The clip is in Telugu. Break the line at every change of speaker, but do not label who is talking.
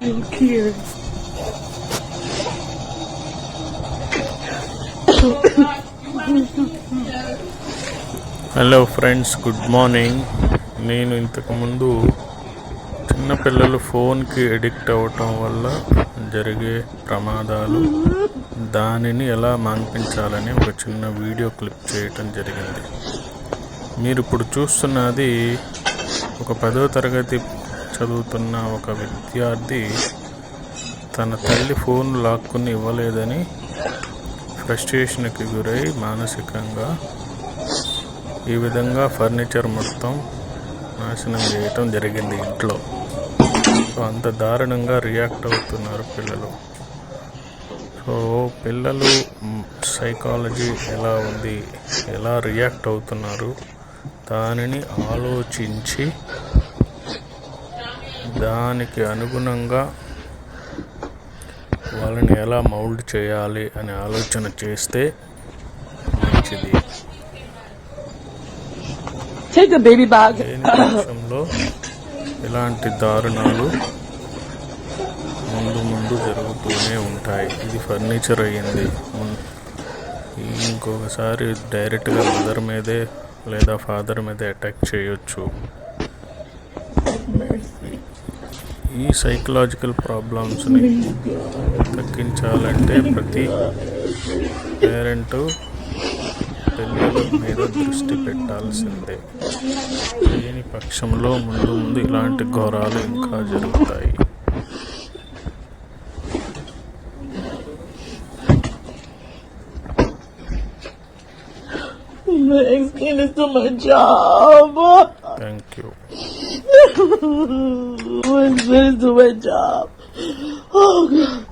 Here.
Hello friends, good morning. నేను ఇంతకుముందు చిన్నపిల్లలు ఫోన్కి ఎడిక్ట్ అవ్వటం వల్ల జరిగే ప్రమాదాలు, దానిని ఎలా మాన్పించాలని ఒక చిన్న వీడియో క్లిప్ చేయటం జరిగింది. మీరు ఇప్పుడు చూస్తున్నది ఒక 10వ తరగతి చదువుతున్న ఒక విద్యార్థి తన తల్లి ఫోన్ లాక్కుని ఇవ్వలేదని ఫ్రస్ట్రేషన్కి గురై మానసికంగా ఈ విధంగా ఫర్నిచర్ మొత్తం నాశనం చేయటం జరిగింది ఇంట్లో. సో అంత దారుణంగా రియాక్ట్ అవుతున్నారు పిల్లలు. సో పిల్లలు సైకాలజీ ఎలా ఉంది, ఎలా రియాక్ట్ అవుతున్నారు, దానిని ఆలోచించి దానికి అనుగుణంగా వాళ్ళని ఎలా మౌల్డ్ చేయాలి అనే ఆలోచన చేస్తే మంచిది. లేని పక్షంలో ఇలాంటి దారుణాలు ముందు జరుగుతూనే ఉంటాయి. ఇది ఫర్నిచర్ అయ్యింది, ఇంకొకసారి డైరెక్ట్గా మదర్ మీదే లేదా ఫాదర్ మీదే అటాక్ చేయొచ్చు. ఈ సైకలాజికల్ ప్రాబ్లమ్స్ని తగ్గించాలంటే ప్రతి పేరెంటు పిల్లల మీద దృష్టి పెట్టాల్సిందే. లేని పక్షంలో ముందు ఇలాంటి ఘోరాలు ఇంకా జరుగుతాయి. Thank you.
Let's do my job. Oh God.